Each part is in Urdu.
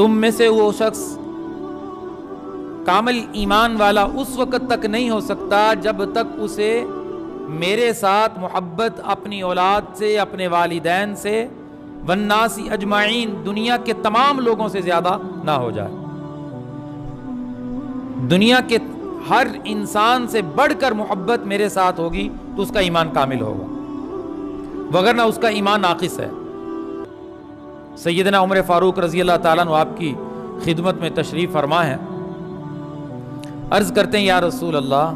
تم میں سے وہ شخص کامل ایمان والا اس وقت تک نہیں ہو سکتا جب تک اسے میرے ساتھ محبت اپنی اولاد سے، اپنے والدین سے، والناس اجمعین، دنیا کے تمام لوگوں سے زیادہ نہ ہو جائے۔ دنیا کے ہر انسان سے بڑھ کر محبت میرے ساتھ ہوگی تو اس کا ایمان کامل ہوگا، وگرنہ اس کا ایمان ناقص ہے۔ سیدنا عمر فاروق رضی اللہ تعالیٰ عنہ آپ کی خدمت میں تشریف فرما ہے، عرض کرتے ہیں یا رسول اللہ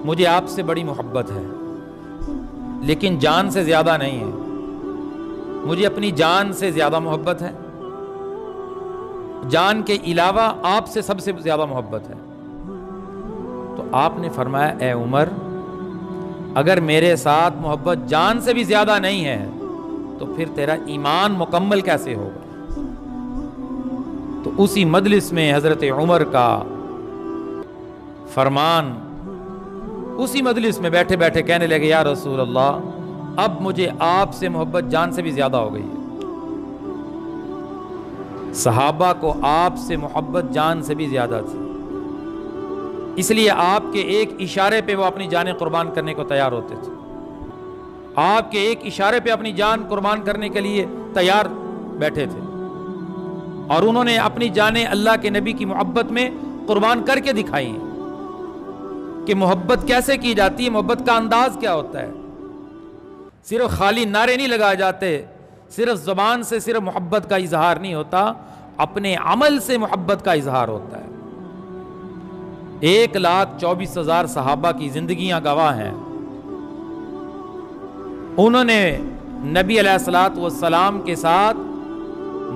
مجھے آپ سے بڑی محبت ہے لیکن جان سے زیادہ نہیں ہے، مجھے اپنی جان سے زیادہ محبت ہے، جان کے علاوہ آپ سے سب سے زیادہ محبت ہے۔ تو آپ نے فرمایا اے عمر اگر میرے ساتھ محبت جان سے بھی زیادہ نہیں ہے تو پھر تیرا ایمان مکمل کیسے ہوگا؟ تو اسی مجلس میں حضرت عمر کا فرمان، اسی مجلس میں بیٹھے بیٹھے کہنے لگے یا رسول اللہ اب مجھے آپ سے محبت جان سے بھی زیادہ ہو گئی ہے۔ صحابہ کو آپ سے محبت جان سے بھی زیادہ تھی، اس لیے آپ کے ایک اشارے پہ وہ اپنی جانیں قربان کرنے کو تیار ہوتے تھے، آپ کے ایک اشارے پہ اپنی جان قربان کرنے کے لیے تیار بیٹھے تھے، اور انہوں نے اپنی جانیں اللہ کے نبی کی محبت میں قربان کر کے دکھائی ہیں کہ محبت کیسے کی جاتی ہے، محبت کا انداز کیا ہوتا ہے۔ صرف خالی نعرے نہیں لگائے جاتے، صرف زبان سے صرف محبت کا اظہار نہیں ہوتا، اپنے عمل سے محبت کا اظہار ہوتا ہے۔ 1,24,000 صحابہ کی زندگیاں گواہ ہیں، انہوں نے نبی علیہ الصلوۃ والسلام کے ساتھ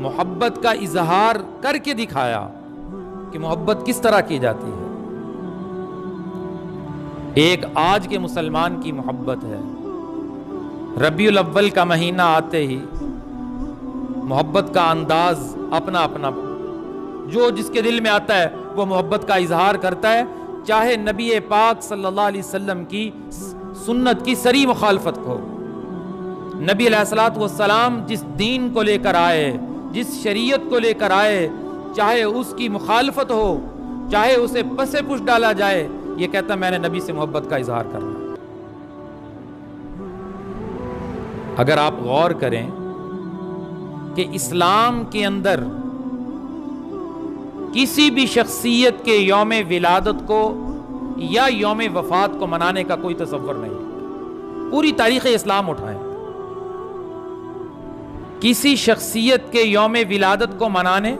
محبت کا اظہار کر کے دکھایا کہ محبت کس طرح کی جاتی ہے۔ ایک آج کے مسلمان کی محبت ہے، ربیع الاول کا مہینہ آتے ہی محبت کا انداز اپنا اپنا، جو جس کے دل میں آتا ہے وہ محبت کا اظہار کرتا ہے، چاہے نبی پاک صلی اللہ علیہ وسلم کی سنت کی صریح مخالفت کو۔ نبی علیہ الصلوۃ والسلام جس دین کو لے کر آئے، جس شریعت کو لے کر آئے، چاہے اس کی مخالفت ہو، چاہے اسے پس پش ڈالا جائے، یہ کہتا میں نے نبی سے محبت کا اظہار کرنا۔ اگر آپ غور کریں کہ اسلام کے اندر کسی بھی شخصیت کے یوم ولادت کو یا یوم وفات کو منانے کا کوئی تصور نہیں، پوری تاریخ اسلام اٹھائیں، کسی شخصیت کے یوم ولادت کو منانے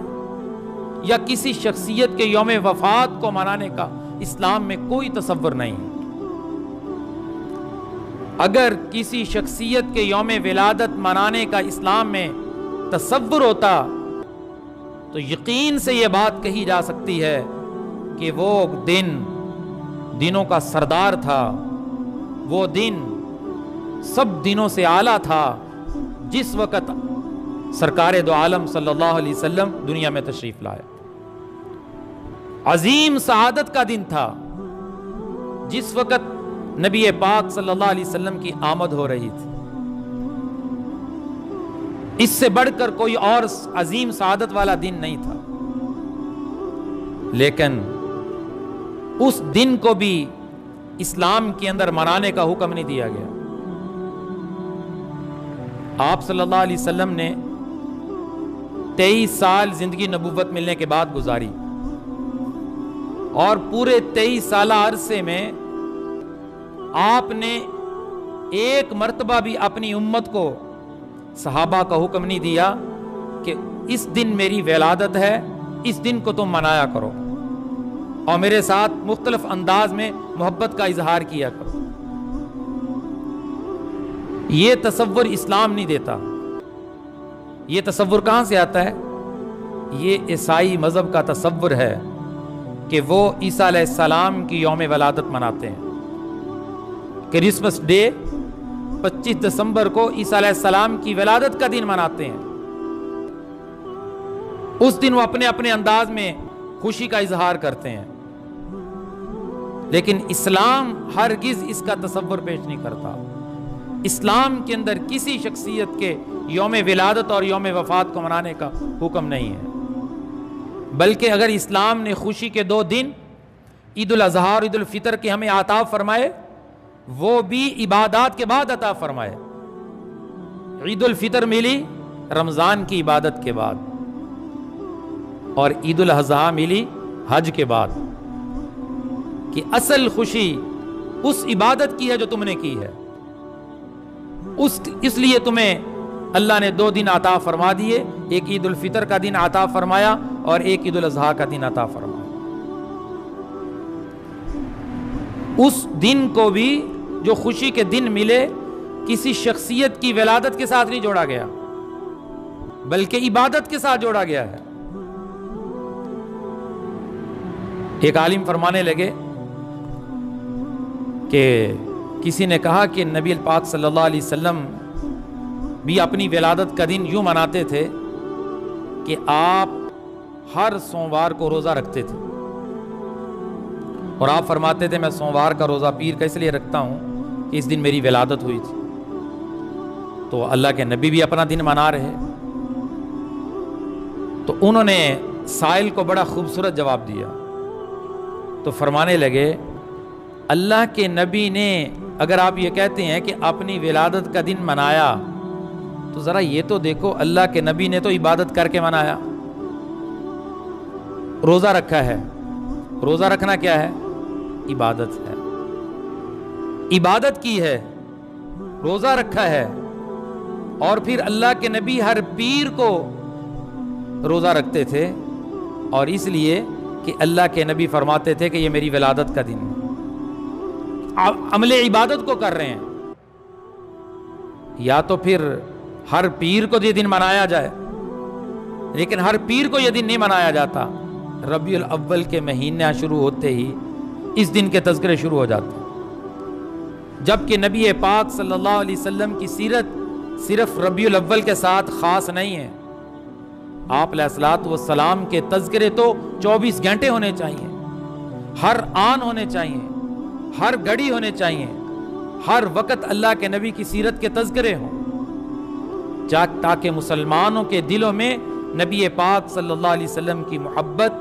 یا کسی شخصیت کے یوم وفات کو منانے کا اسلام میں کوئی تصور نہیں۔ اگر کسی شخصیت کے یوم ولادت منانے کا اسلام میں تصور ہوتا تو یقین سے یہ بات کہی جا سکتی ہے کہ وہ دن دنوں کا سردار تھا، وہ دن سب دنوں سے اعلیٰ تھا جس وقت سرکار دو عالم صلی اللہ علیہ وسلم دنیا میں تشریف لائے۔ عظیم سعادت کا دن تھا جس وقت نبی پاک صلی اللہ علیہ وسلم کی آمد ہو رہی تھی۔ اس سے بڑھ کر کوئی اور عظیم سعادت والا دن نہیں تھا، لیکن اس دن کو بھی اسلام کے اندر منانے کا حکم نہیں دیا گیا۔ آپ صلی اللہ علیہ وسلم نے 23 سال زندگی نبوت ملنے کے بعد گزاری، اور پورے 23 سالہ عرصے میں آپ نے ایک مرتبہ بھی اپنی امت کو، صحابہ کا حکم نہیں دیا کہ اس دن میری ولادت ہے، اس دن کو تم منایا کرو اور میرے ساتھ مختلف انداز میں محبت کا اظہار کیا کرو۔ یہ تصور اسلام نہیں دیتا۔ یہ تصور کہاں سے آتا ہے؟ یہ عیسائی مذہب کا تصور ہے کہ وہ عیسیٰ علیہ السلام کی یوم ولادت مناتے ہیں۔ کرسمس ڈے 25 دسمبر کو عیسیٰ علیہ السلام کی ولادت کا دن مناتے ہیں۔ اس دن وہ اپنے اپنے انداز میں خوشی کا اظہار کرتے ہیں، لیکن اسلام ہرگز اس کا تصور پیش نہیں کرتا۔ اسلام کے اندر کسی شخصیت کے یوم ولادت اور یوم وفات کو منانے کا حکم نہیں ہے، بلکہ اگر اسلام نے خوشی کے 2 دن عید الاضحیٰ اور عید الفطر کے ہمیں عطا فرمائے، وہ بھی عبادات کے بعد عطا فرمائے۔ عید الفطر ملی رمضان کی عبادت کے بعد، اور عید الاضحیٰ ملی حج کے بعد، کہ اصل خوشی اس عبادت کی ہے جو تم نے کی ہے، اس لیے تمہیں اللہ نے 2 دن عطا فرما دیے، ایک عید الفطر کا دن عطا فرمایا اور ایک عید الاضحیٰ کا دن عطا فرمایا۔ اس دن کو بھی جو خوشی کے دن ملے، کسی شخصیت کی ولادت کے ساتھ نہیں جوڑا گیا، بلکہ عبادت کے ساتھ جوڑا گیا ہے۔ ایک عالم فرمانے لگے کہ کسی نے کہا کہ نبی پاک صلی اللہ علیہ وسلم بھی اپنی ولادت کا دن یوں مناتے تھے کہ آپ ہر سوموار کو روزہ رکھتے تھے، اور آپ فرماتے تھے میں سوموار کا روزہ پیر کا اس لیے رکھتا ہوں کہ اس دن میری ولادت ہوئی تھی۔ تو اللہ کے نبی بھی اپنا دن منا رہے، تو انہوں نے سائل کو بڑا خوبصورت جواب دیا، تو فرمانے لگے اللہ کے نبی نے اگر آپ یہ کہتے ہیں کہ اپنی ولادت کا دن منایا، تو ذرا یہ تو دیکھو اللہ کے نبی نے تو عبادت کر کے منایا، روزہ رکھا ہے۔ روزہ رکھنا کیا ہے؟ عبادت ہے، عبادت کی ہے، روزہ رکھا ہے، اور پھر اللہ کے نبی ہر پیر کو روزہ رکھتے تھے، اور اس لیے کہ اللہ کے نبی فرماتے تھے کہ یہ میری ولادت کا دن ہے، عمل عبادت کو کر رہے ہیں۔ یا تو پھر ہر پیر کو یہ دن منایا جائے، لیکن ہر پیر کو یہ دن نہیں منایا جاتا، ربیع الاول کے مہینہ شروع ہوتے ہی اس دن کے تذکرے شروع ہو جاتے ہیں، جبکہ نبی پاک صلی اللہ علیہ وسلم کی سیرت صرف ربیع الاول کے ساتھ خاص نہیں ہے، آپ علیہ الصلوۃ والسلام کے تذکرے تو 24 گھنٹے ہونے چاہیے، ہر آن ہونے چاہیے، ہر گھڑی ہونے چاہیے، ہر وقت اللہ کے نبی کی سیرت کے تذکرے ہوں، تاکہ مسلمانوں کے دلوں میں نبی پاک صلی اللہ علیہ وسلم کی محبت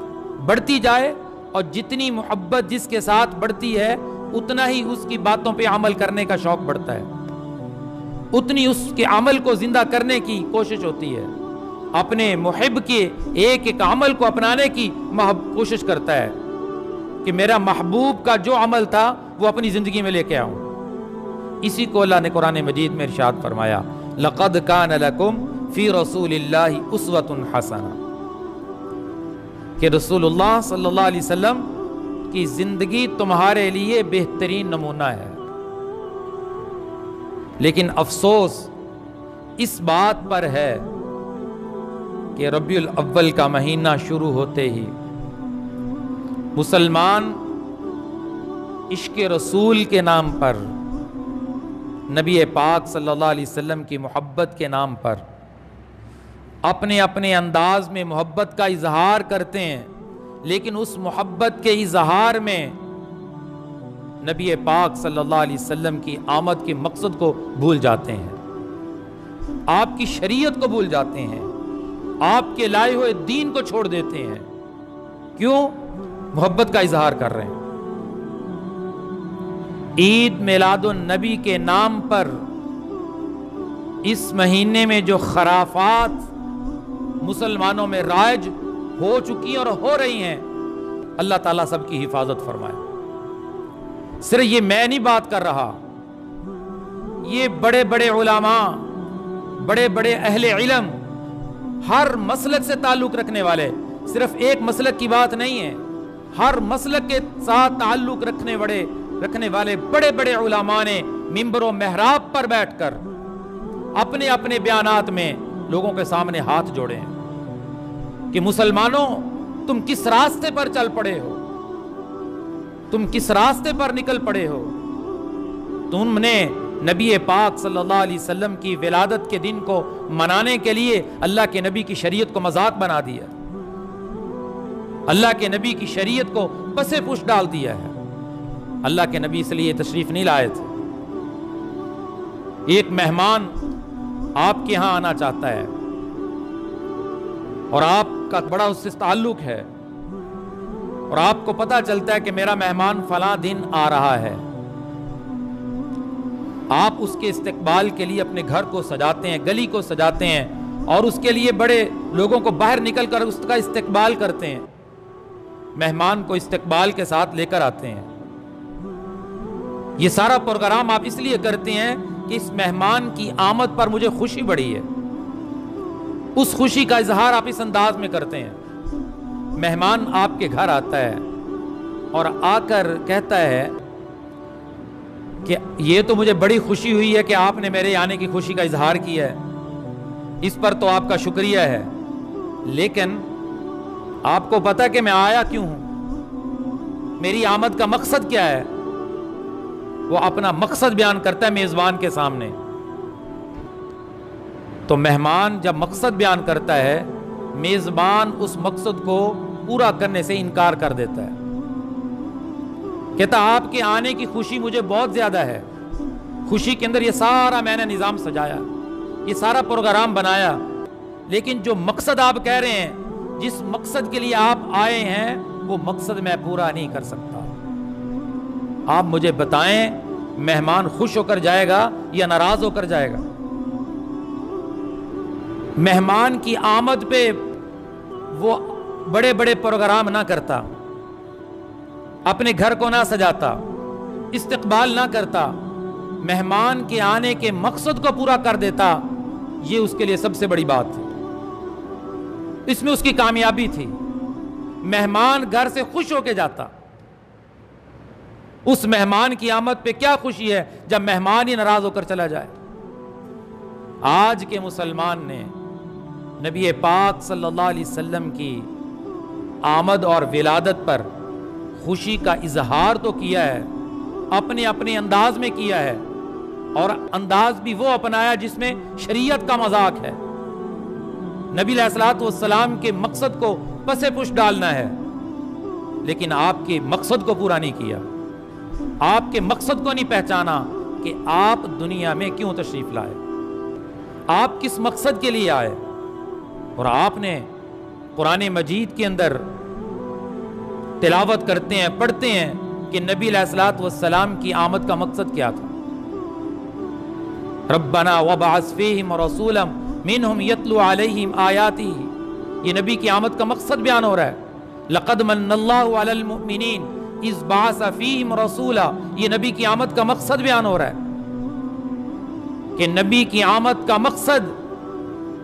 بڑھتی جائے، اور جتنی محبت جس کے ساتھ بڑھتی ہے اتنا ہی اس کی باتوں پہ عمل کرنے کا شوق بڑھتا ہے، اتنی اس کے عمل کو زندہ کرنے کی کوشش ہوتی ہے، اپنے محب کے ایک ایک عمل کو اپنانے کی کوشش کرتا ہے کہ میرا محبوب کا جو عمل تھا وہ اپنی زندگی میں لے کے آؤں۔ اسی کو اللہ نے قرآن مجید میں ارشاد فرمایا، لَقَدْ كَانَ لَكُمْ فِي رَسُولِ اللَّهِ أُسْوَةٌ حَسَنَةٌ، کہ رسول اللہ صلی اللہ علیہ وسلم کی زندگی تمہارے لیے بہترین نمونہ ہے۔ لیکن افسوس اس بات پر ہے کہ ربیع الاول کا مہینہ شروع ہوتے ہی مسلمان عشق رسول کے نام پر، نبی پاک صلی اللہ علیہ وسلم کی محبت کے نام پر اپنے اپنے انداز میں محبت کا اظہار کرتے ہیں، لیکن اس محبت کے اظہار میں نبی پاک صلی اللہ علیہ وسلم کی آمد کے مقصد کو بھول جاتے ہیں، آپ کی شریعت کو بھول جاتے ہیں، آپ کے لائے ہوئے دین کو چھوڑ دیتے ہیں۔ کیوں؟ محبت کا اظہار کر رہے ہیں۔ عید میلاد النبی کے نام پر اس مہینے میں جو خرافات مسلمانوں میں رائج ہو چکی اور ہو رہی ہیں، اللہ تعالیٰ سب کی حفاظت فرمائے۔ صرف یہ میں نہیں بات کر رہا، یہ بڑے بڑے علماء، بڑے بڑے اہل علم، ہر مسلک سے تعلق رکھنے والے، صرف ایک مسلک کی بات نہیں ہے، ہر مسلک کے ساتھ تعلق رکھنے والے بڑے بڑے علماء نے منبر و محراب پر بیٹھ کر اپنے اپنے بیانات میں لوگوں کے سامنے ہاتھ جوڑے ہیں کہ مسلمانوں، تم کس راستے پر چل پڑے ہو، تم کس راستے پر نکل پڑے ہو، تم نے نبی پاک صلی اللہ علیہ وسلم کی ولادت کے دن کو منانے کے لیے اللہ کے نبی کی شریعت کو مذاق بنا دیا، اللہ کے نبی کی شریعت کو پس پش ڈال دیا ہے۔ اللہ کے نبی اس لیے تشریف نہیں لائے تھے، ایک مہمان آپ کے ہاں آنا چاہتا ہے اور آپ کا بڑا اس سے تعلق ہے اور آپ کو پتا چلتا ہے کہ میرا مہمان فلاں دن آ رہا ہے، آپ اس کے استقبال کے لیے اپنے گھر کو سجاتے ہیں، گلی کو سجاتے ہیں اور اس کے لیے بڑے لوگوں کو باہر نکل کر اس کا استقبال کرتے ہیں، مہمان کو استقبال کے ساتھ لے کر آتے ہیں۔ یہ سارا پروگرام آپ اس لیے کرتے ہیں کہ اس مہمان کی آمد پر مجھے خوشی بڑی ہے، اس خوشی کا اظہار آپ اس انداز میں کرتے ہیں۔ مہمان آپ کے گھر آتا ہے اور آ کر کہتا ہے کہ یہ تو مجھے بڑی خوشی ہوئی ہے کہ آپ نے میرے آنے کی خوشی کا اظہار کیا ہے، اس پر تو آپ کا شکریہ ہے، لیکن آپ کو پتا کہ میں آیا کیوں ہوں، میری آمد کا مقصد کیا ہے؟ وہ اپنا مقصد بیان کرتا ہے میزبان کے سامنے۔ تو مہمان جب مقصد بیان کرتا ہے، میزبان اس مقصد کو پورا کرنے سے انکار کر دیتا ہے، کہتا آپ کے آنے کی خوشی مجھے بہت زیادہ ہے، خوشی کے اندر یہ سارا میں نے نظام سجایا، یہ سارا پروگرام بنایا، لیکن جو مقصد آپ کہہ رہے ہیں، جس مقصد کے لیے آپ آئے ہیں، وہ مقصد میں پورا نہیں کر سکتا۔ آپ مجھے بتائیں مہمان خوش ہو کر جائے گا یا ناراض ہو کر جائے گا؟ مہمان کی آمد پہ وہ بڑے بڑے پروگرام نہ کرتا، اپنے گھر کو نہ سجاتا، استقبال نہ کرتا، مہمان کے آنے کے مقصد کو پورا کر دیتا، یہ اس کے لیے سب سے بڑی بات تھی، اس میں اس کی کامیابی تھی۔ مہمان گھر سے خوش ہو کے جاتا۔ اس مہمان کی آمد پہ کیا خوشی ہے جب مہمان ہی ناراض ہو کر چلا جائے؟ آج کے مسلمان نے نبی پاک صلی اللہ علیہ وسلم کی آمد اور ولادت پر خوشی کا اظہار تو کیا ہے، اپنے اپنے انداز میں کیا ہے، اور انداز بھی وہ اپنایا جس میں شریعت کا مذاق ہے۔ نبی علیہ الصلوۃ والسلام کے مقصد کو پس پش ڈالنا ہے، لیکن آپ کے مقصد کو پورا نہیں کیا، آپ کے مقصد کو نہیں پہچانا کہ آپ دنیا میں کیوں تشریف لائے، آپ کس مقصد کے لیے آئے۔ اور آپ نے قرآن مجید کے اندر تلاوت کرتے ہیں، پڑھتے ہیں کہ نبی علیہ الصلوۃ والسلام کی آمد کا مقصد کیا تھا۔ ربنا وابعث فیہم رسولا منہم یتلو علیہم آیاتہ، یہ نبی کی آمد کا مقصد بیان ہو رہا ہے۔ لقد من اللہ علی المؤمنین اذ بعث فیہم رسولا، یہ نبی کی آمد کا مقصد بیان ہو رہا ہے کہ نبی کی آمد کا مقصد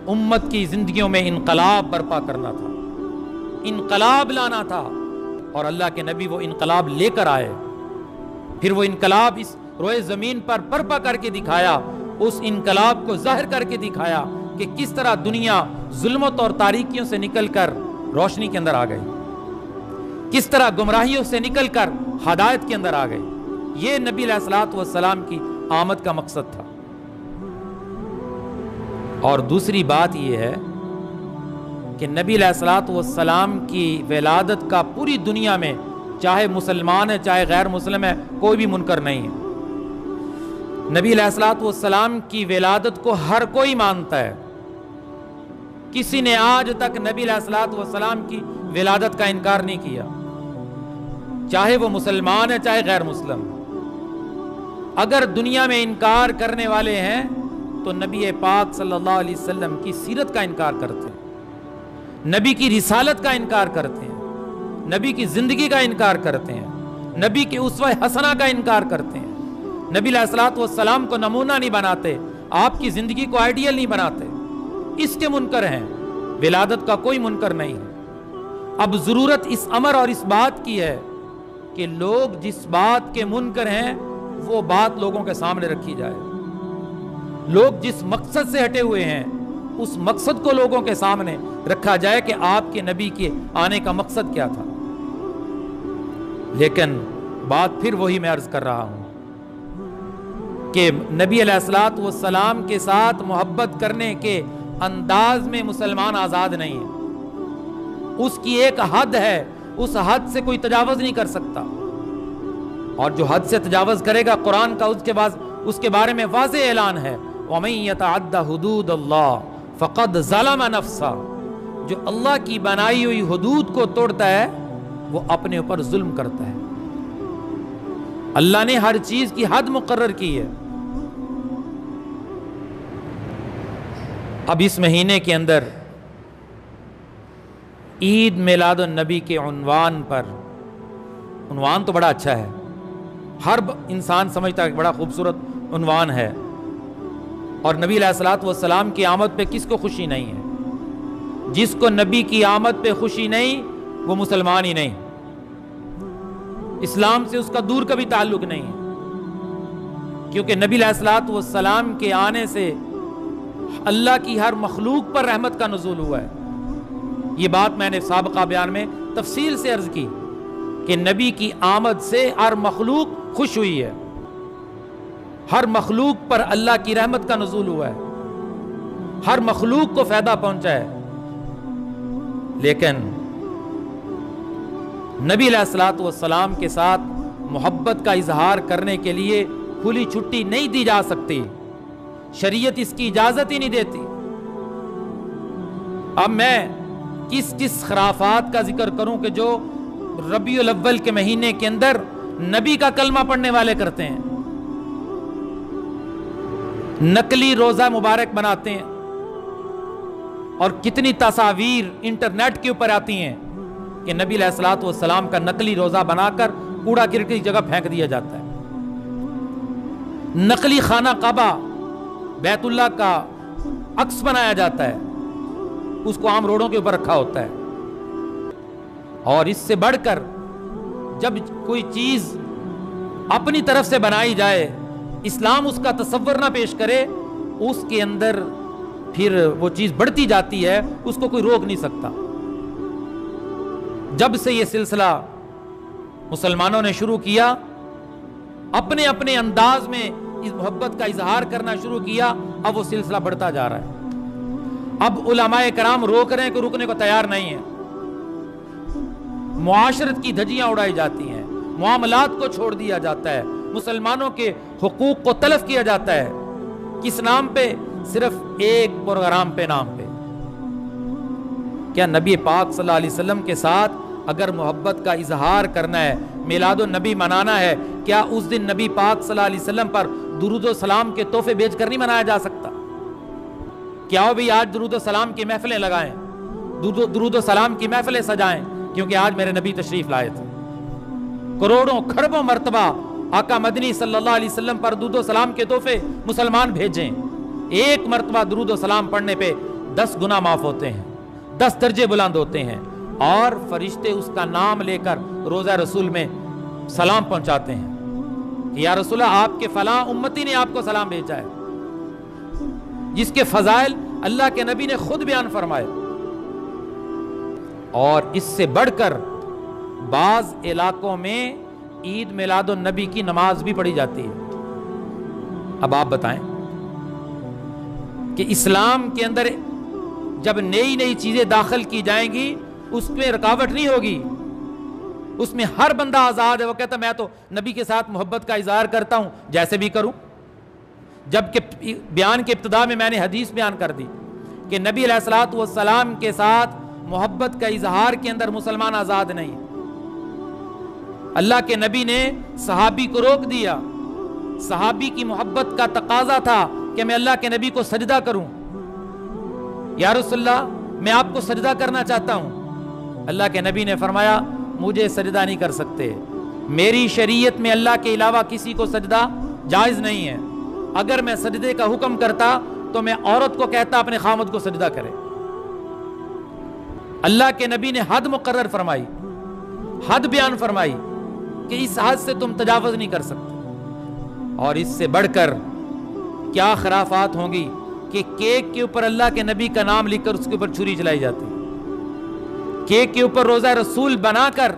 امت کی زندگیوں میں انقلاب برپا کرنا تھا، انقلاب لانا تھا، اور اللہ کے نبی وہ انقلاب لے کر آئے۔ پھر وہ انقلاب اس روئے زمین پر برپا کر کے دکھایا، اس انقلاب کو ظاہر کر کے دکھایا کہ کس طرح دنیا ظلمت اور تاریکیوں سے نکل کر روشنی کے اندر آ گئی، کس طرح گمراہیوں سے نکل کر ہدایت کے اندر آ گئی۔ یہ نبی علیہ الصلوۃ والسلام کی آمد کا مقصد تھا۔ اور دوسری بات یہ ہے کہ نبی علیہ الصلوۃ والسلام کی ولادت کا پوری دنیا میں، چاہے مسلمان ہے چاہے غیر مسلم ہے، کوئی بھی منکر نہیں ہے۔ نبی علیہ الصلوۃ والسلام کی ولادت کو ہر کوئی مانتا ہے، کسی نے آج تک نبی علیہ الصلوۃ والسلام کی ولادت کا انکار نہیں کیا، چاہے وہ مسلمان ہے چاہے غیر مسلم۔ اگر دنیا میں انکار کرنے والے ہیں تو نبی پاک صلی اللہ علیہ وسلم کی سیرت کا انکار کرتے ہیں، نبی کی رسالت کا انکار کرتے ہیں، نبی کی زندگی کا انکار کرتے ہیں، نبی کے اسوہ حسنہ کا انکار کرتے ہیں، نبی علیہ الصلوۃ والسلام کو نمونہ نہیں بناتے، آپ کی زندگی کو آئیڈیل نہیں بناتے، اس کے منکر ہیں۔ ولادت کا کوئی منکر نہیں ہے۔ اب ضرورت اس امر اور اس بات کی ہے کہ لوگ جس بات کے منکر ہیں وہ بات لوگوں کے سامنے رکھی جائے، لوگ جس مقصد سے ہٹے ہوئے ہیں اس مقصد کو لوگوں کے سامنے رکھا جائے کہ آپ کے نبی کے آنے کا مقصد کیا تھا۔ لیکن بات پھر وہی میں عرض کر رہا ہوں کہ نبی علیہ الصلوۃ والسلام کے ساتھ محبت کرنے کے انداز میں مسلمان آزاد نہیں ہے، اس کی ایک حد ہے، اس حد سے کوئی تجاوز نہیں کر سکتا، اور جو حد سے تجاوز کرے گا قرآن کا اس کے بعد اس کے بارے میں واضح اعلان ہے وَمَن يَتَعَدَّ حُدُودَ اللَّهِ فَقَدْ ظَلَمَ نَفْسَهُ، جو اللہ کی بنائی ہوئی حدود کو توڑتا ہے وہ اپنے اوپر ظلم کرتا ہے۔ اللہ نے ہر چیز کی حد مقرر کی ہے۔ اب اس مہینے کے اندر عید میلاد النبی کے عنوان پر، عنوان تو بڑا اچھا ہے، ہر انسان سمجھتا ہے کہ بڑا خوبصورت عنوان ہے، اور نبی علیہ الصلوۃ والسلام کی آمد پہ کس کو خوشی نہیں ہے؟ جس کو نبی کی آمد پہ خوشی نہیں وہ مسلمان ہی نہیں، اسلام سے اس کا دور کا بھی تعلق نہیں ہے، کیونکہ نبی علیہ الصلوۃ والسلام کے آنے سے اللہ کی ہر مخلوق پر رحمت کا نزول ہوا ہے۔ یہ بات میں نے سابقہ بیان میں تفصیل سے عرض کی کہ نبی کی آمد سے ہر مخلوق خوش ہوئی ہے، ہر مخلوق پر اللہ کی رحمت کا نزول ہوا ہے، ہر مخلوق کو فائدہ پہنچا ہے۔ لیکن نبی علیہ الصلوۃ والسلام کے ساتھ محبت کا اظہار کرنے کے لیے کھلی چھٹی نہیں دی جا سکتی، شریعت اس کی اجازت ہی نہیں دیتی۔ اب میں کس کس خرافات کا ذکر کروں کہ جو ربیع الاول کے مہینے کے اندر نبی کا کلمہ پڑھنے والے کرتے ہیں، نقلی روزہ مبارک بناتے ہیں، اور کتنی تصاویر انٹرنیٹ کے اوپر آتی ہیں کہ نبی علیہ الصلوۃ والسلام کا نقلی روزہ بنا کر کوڑا کرکٹ کی جگہ پھینک دیا جاتا ہے، نقلی خانہ کعبہ بیت اللہ کا عکس بنایا جاتا ہے، اس کو عام روڈوں کے اوپر رکھا ہوتا ہے۔ اور اس سے بڑھ کر جب کوئی چیز اپنی طرف سے بنائی جائے، اسلام اس کا تصور نہ پیش کرے، اس کے اندر پھر وہ چیز بڑھتی جاتی ہے، اس کو کوئی روک نہیں سکتا۔ جب سے یہ سلسلہ مسلمانوں نے شروع کیا، اپنے اپنے انداز میں اس محبت کا اظہار کرنا شروع کیا، اب وہ سلسلہ بڑھتا جا رہا ہے۔ اب علماء کرام روک رہے ہیں کہ رکنے کو تیار نہیں ہیں، معاشرت کی دھجیاں اڑائی جاتی ہیں، معاملات کو چھوڑ دیا جاتا ہے، مسلمانوں کے حقوق کو تلف کیا جاتا ہے، کس نام پہ؟ صرف ایک پروگرام پہ، نام پہ۔ کیا نبی پاک صلی اللہ علیہ وسلم کے ساتھ اگر محبت کا اظہار کرنا ہے، میلاد النبی منانا ہے، کیا اس دن نبی پاک صلی اللہ علیہ وسلم پر درود و سلام کے تحفے بیچ کر نہیں منایا جا سکتا؟ کیا ہو بھی آج درود و سلام کی محفلیں لگائیں، درود و سلام کی محفلیں سجائیں، کیونکہ آج میرے نبی تشریف لائے تھے۔ کروڑوں کھربوں مرتبہ آقا مدنی صلی اللہ علیہ وسلم پر درود و سلام کے تحفے مسلمان بھیجیں، ایک مرتبہ درود و سلام پڑھنے پہ 10 گناہ معاف ہوتے ہیں، 10 درجے بلند ہوتے ہیں، اور فرشتے اس کا نام لے کر روضہ رسول میں سلام پہنچاتے ہیں کہ یا رسول اللہ آپ کے فلاں امتی نے آپ کو سلام بھیجا ہے، جس کے فضائل اللہ کے نبی نے خود بیان فرمائے۔ اور اس سے بڑھ کر بعض علاقوں میں عید میلاد النبی کی نماز بھی پڑھی جاتی ہے۔ اب آپ بتائیں کہ اسلام کے اندر جب نئی نئی چیزیں داخل کی جائیں گی، اس میں رکاوٹ نہیں ہوگی، اس میں ہر بندہ آزاد ہے، وہ کہتا میں تو نبی کے ساتھ محبت کا اظہار کرتا ہوں جیسے بھی کروں۔ جبکہ بیان کے ابتدا میں نے حدیث بیان کر دی کہ نبی علیہ الصلوۃ والسلام کے ساتھ محبت کا اظہار کے اندر مسلمان آزاد نہیں۔ اللہ کے نبی نے صحابی کو روک دیا، صحابی کی محبت کا تقاضا تھا کہ میں اللہ کے نبی کو سجدہ کروں، یا رسول اللہ میں آپ کو سجدہ کرنا چاہتا ہوں۔ اللہ کے نبی نے فرمایا مجھے سجدہ نہیں کر سکتے، میری شریعت میں اللہ کے علاوہ کسی کو سجدہ جائز نہیں ہے، اگر میں سجدے کا حکم کرتا تو میں عورت کو کہتا اپنے خامد کو سجدہ کرے۔ اللہ کے نبی نے حد مقرر فرمائی، حد بیان فرمائی کہ اس حد سے تم تجاوز نہیں کر سکتے۔ اور اس سے بڑھ کر کیا خرافات ہوں گی کہ کیک کے اوپر اللہ کے نبی کا نام لکھ کر اس کے اوپر چھری چلائی جاتی، کیک کے اوپر روضہ رسول بنا کر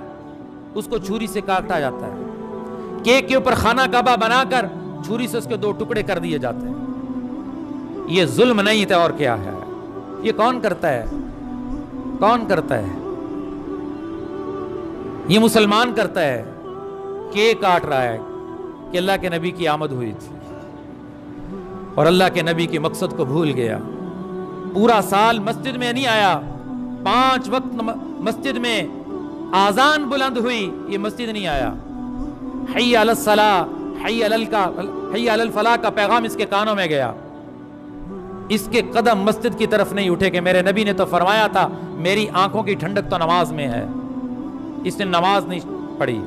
اس کو چھری سے کاٹا جاتا ہے، کیک کے اوپر خانہ کعبہ بنا کر چھری سے اس کے 2 ٹکڑے کر دیے جاتے ہیں۔ یہ ظلم نہیں تھا اور کیا ہے؟ یہ کون کرتا ہے؟ کون کرتا ہے؟ یہ مسلمان کرتا ہے، کیک کاٹ رہا ہے کہ اللہ کے نبی کی آمد ہوئی تھی۔ اور اللہ کے نبی کے مقصد کو بھول گیا. پورا سال مسجد میں نہیں آیا, 5 وقت مسجد میں آذان بلند ہوئی, یہ مسجد نہیں آیا. حی علی الصلاۃ, حی علی الفلاح کا پیغام اس کے کانوں میں گیا, اس کے قدم مسجد کی طرف نہیں اٹھے کہ میرے نبی نے تو فرمایا تھا میری آنکھوں کی ٹھنڈک تو نماز میں ہے. اس نے نماز نہیں پڑھی,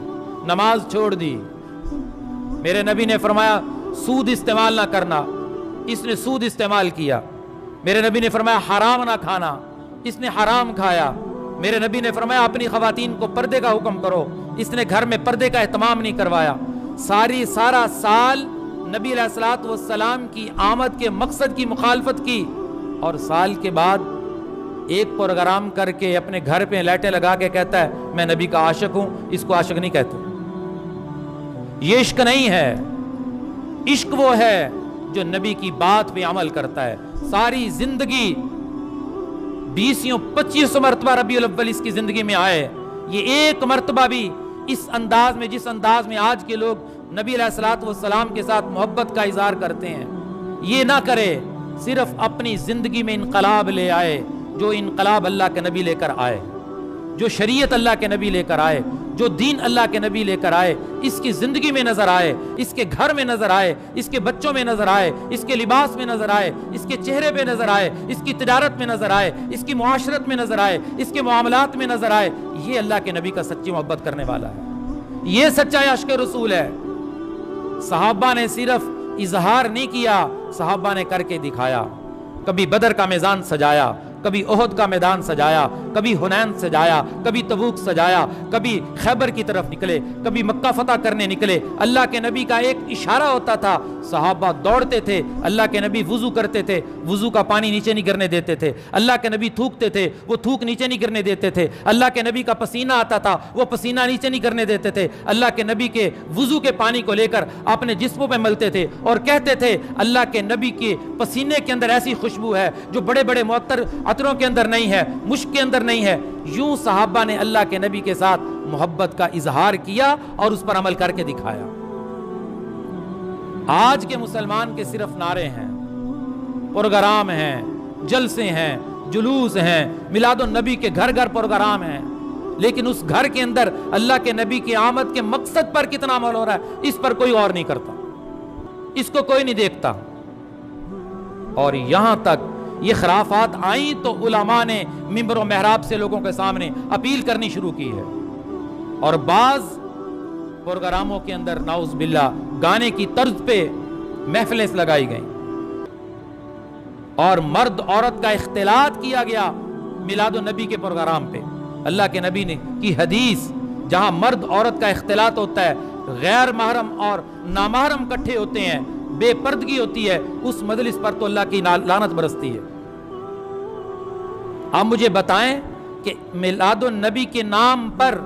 نماز چھوڑ دی. میرے نبی نے فرمایا سود استعمال نہ کرنا, اس نے سود استعمال کیا. میرے نبی نے فرمایا حرام نہ کھانا, اس نے حرام کھایا. میرے نبی نے فرمایا اپنی خواتین کو پردے کا حکم کرو, اس نے گھر میں پردے کا اہتمام نہیں کروایا. سارا سال نبی علیہ الصلوۃ والسلام کی آمد کے مقصد کی مخالفت کی, اور سال کے بعد ایک پروگرام کر کے اپنے گھر پہ لائٹیں لگا کے کہتا ہے میں نبی کا عاشق ہوں. اس کو عاشق نہیں کہتے. یہ عشق نہیں ہے. عشق وہ ہے جو نبی کی بات پہ عمل کرتا ہے. ساری زندگی 20-25 مرتبہ ربیع الاول اس کی زندگی میں آئے, یہ ایک مرتبہ بھی اس انداز میں جس انداز میں آج کے لوگ نبی علیہ الصلوۃ والسلام کے ساتھ محبت کا اظہار کرتے ہیں یہ نہ کرے. صرف اپنی زندگی میں انقلاب لے آئے, جو انقلاب اللہ کے نبی لے کر آئے, جو شریعت اللہ کے نبی لے کر آئے, جو دین اللہ کے نبی لے کر آئے, اس کی زندگی میں نظر آئے, اس کے گھر میں نظر آئے, اس کے بچوں میں نظر آئے, اس کے لباس میں نظر آئے, اس کے چہرے پہ نظر آئے, اس کی تجارت میں نظر آئے, اس کی معاشرت میں نظر آئے, اس کے معاملات میں نظر آئے. یہ اللہ کے نبی کا سچی محبت کرنے والا ہے. یہ سچا عشق رسول ہے. صحابہ نے صرف اظہار نہیں کیا, صحابہ نے کر کے دکھایا. کبھی بدر کا میدان سجایا, کبھی احد کا میدان سجایا, کبھی حنین سجایا, کبھی تبوک سجایا, کبھی خیبر کی طرف نکلے, کبھی مکہ فتح کرنے نکلے. اللہ کے نبی کا ایک اشارہ ہوتا تھا, صحابہ دوڑتے تھے. اللہ کے نبی وضو کرتے تھے, وضو کا پانی نیچے نہیں گرنے دیتے تھے. اللہ کے نبی تھوکتے تھے, وہ تھوک نیچے نہیں گرنے دیتے تھے. اللہ کے نبی کا پسینہ آتا تھا, وہ پسینہ نیچے نہیں گرنے دیتے تھے. اللہ کے نبی کے وضو کے پانی کو لے کر اپنے جسموں پہ ملتے تھے اور کہتے تھے اللہ کے نبی کے پسینے کے اندر ایسی خوشبو ہے جو بڑے بڑے معطر عطروں کے اندر نہیں ہے, مشک کے اندر نہیں ہے. یوں صحابہ نے اللہ کے نبی کے ساتھ محبت کا اظہار کیا اور اس پر عمل کر کے دکھایا. آج کے مسلمان کے صرف نعرے ہیں, پروگرام ہیں, جلسے ہیں, جلوس ہیں, میلاد النبی کے گھر گھر پروگرام ہیں, لیکن اس گھر کے اندر اللہ کے نبی کی آمد کے مقصد پر کتنا عمل ہو رہا ہے اس پر کوئی غور نہیں کرتا, اس کو کوئی نہیں دیکھتا. اور یہاں تک یہ خرافات آئیں تو علماء نے منبر و محراب سے لوگوں کے سامنے اپیل کرنی شروع کی ہے. اور بعض پروگراموں کے اندر نعوذ باللہ گانے کی طرز پہ محفلیں لگائی گئیں اور مرد عورت کا اختلاط کیا گیا میلاد النبی کے پروگرام پہ. اللہ کے نبی نے کی حدیث, جہاں مرد عورت کا اختلاط ہوتا ہے, غیر محرم اور نامحرم کٹھے ہوتے ہیں, بے پردگی ہوتی ہے, اس مجلس پر تو اللہ کی لعنت برستی ہے. آپ مجھے بتائیں کہ میلاد النبی کے نام پر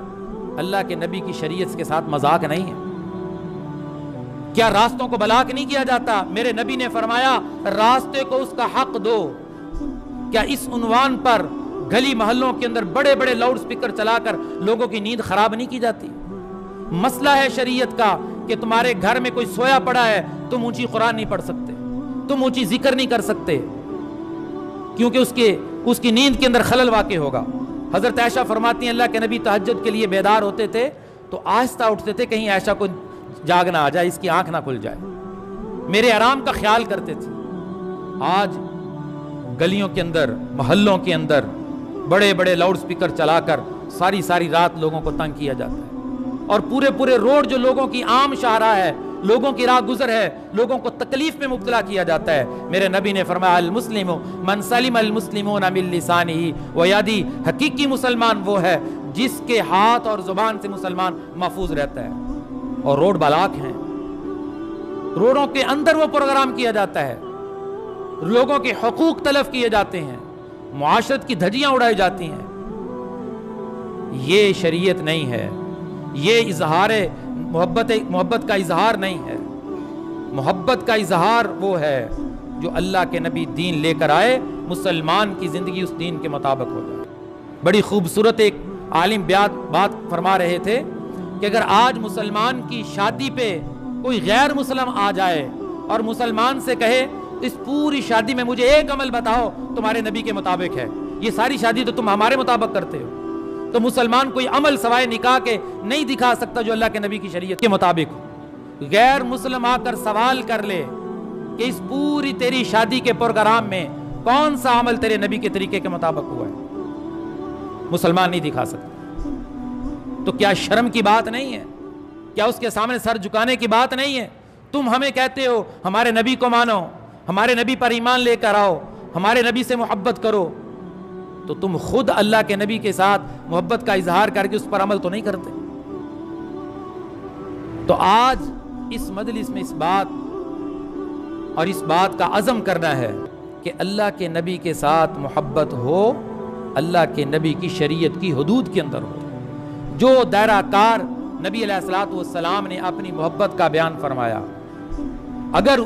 اللہ کے نبی کی شریعت کے ساتھ مذاق نہیں ہے؟ کیا راستوں کو بلاک نہیں کیا جاتا؟ میرے نبی نے فرمایا راستے کو اس کا حق دو. کیا اس عنوان پر گلی محلوں کے اندر بڑے بڑے لاؤڈ سپیکر چلا کر لوگوں کی نیند خراب نہیں کی جاتی؟ مسئلہ ہے شریعت کا کہ تمہارے گھر میں کوئی سویا پڑا ہے, تم اونچی قرآن نہیں پڑھ سکتے, تم اونچی ذکر نہیں کر سکتے, کیونکہ اس کی نیند کے اندر خلل واقع ہوگا. حضرت عائشہ فرماتی ہیں اللہ کے نبی تہجد کے لیے بیدار ہوتے تھے تو آہستہ اٹھتے تھے, کہیں عائشہ کو جاگنا آ جائے, اس کی آنکھ نہ کھل جائے. میرے آرام کا خیال کرتے تھے. آج گلیوں کے اندر, محلوں کے اندر بڑے بڑے لاؤڈ سپیکر چلا کر ساری رات لوگوں کو تنگ کیا جاتا ہے, اور پورے روڈ جو لوگوں کی عام شاہراہ ہے, لوگوں کی راہ گزر ہے, لوگوں کو تکلیف میں مبتلا کیا جاتا ہے. میرے نبی نے فرمایا المسلم من سلم المسلمون من لسانہ و یدہ, حقیقی مسلمان وہ ہے جس کے ہاتھ اور زبان سے مسلمان محفوظ رہتا ہے. اور روڈ بلاک ہیں, روڈوں کے اندر وہ پروگرام کیا جاتا ہے, لوگوں کے حقوق تلف کیے جاتے ہیں, معاشرت کی دھجیاں اڑائی جاتی ہیں. یہ شریعت نہیں ہے, یہ اظہار محبت کا اظہار نہیں ہے. محبت کا اظہار وہ ہے جو اللہ کے نبی دین لے کر آئے, مسلمان کی زندگی اس دین کے مطابق ہو جائے. بڑی خوبصورت ایک عالم بات فرما رہے تھے کہ اگر آج مسلمان کی شادی پہ کوئی غیر مسلم آ جائے اور مسلمان سے کہے اس پوری شادی میں مجھے ایک عمل بتاؤ تمہارے نبی کے مطابق ہے، یہ ساری شادی تو تم ہمارے مطابق کرتے ہو۔ تو مسلمان کوئی عمل سوائے نکاح کے نہیں دکھا سکتا جو اللہ کے نبی کی شریعت کے مطابق ہو۔ غیر مسلم آ کر سوال کر لے کہ اس پوری تیری شادی کے پروگرام میں کون سا عمل تیرے نبی کے طریقے کے مطابق ہوا ہے، مسلمان نہیں دکھا سکتا۔ تو کیا شرم کی بات نہیں ہے؟ کیا اس کے سامنے سر جھکانے کی بات نہیں ہے؟ تم ہمیں کہتے ہو ہمارے نبی کو مانو، ہمارے نبی پر ایمان لے کر آؤ، ہمارے نبی سے محبت کرو، تو تم خود اللہ کے نبی کے ساتھ محبت کا اظہار کر کے اس پر عمل تو نہیں کرتے۔ تو آج اس مجلس میں اس بات اور اس بات کا عزم کرنا ہے کہ اللہ کے نبی کے ساتھ محبت ہو، اللہ کے نبی کی شریعت کی حدود کے اندر ہو۔ جو دائرہ کار نبی علیہ الصلوۃ والسلام نے اپنی محبت کا بیان فرمایا، اگر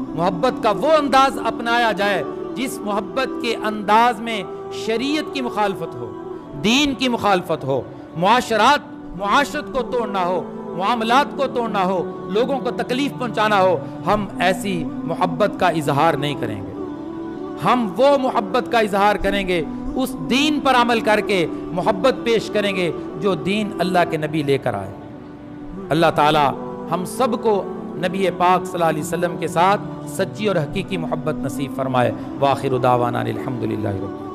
محبت کا وہ انداز اپنایا جائے جس محبت کے انداز میں شریعت کی مخالفت ہو، دین کی مخالفت ہو، معاشرت کو توڑنا ہو، معاملات کو توڑنا ہو، لوگوں کو تکلیف پہنچانا ہو، ہم ایسی محبت کا اظہار نہیں کریں گے۔ ہم وہ محبت کا اظہار کریں گے، اس دین پر عمل کر کے محبت پیش کریں گے جو دین اللہ کے نبی لے کر آئے۔ اللہ تعالی ہم سب کو نبی پاک صلی اللہ علیہ وسلم کے ساتھ سچی اور حقیقی محبت نصیب فرمائے۔ وآخر دعوانا الحمدللہ رب۔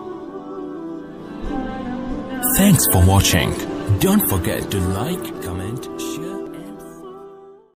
Thanks for watching. Don't forget to like, comment, share.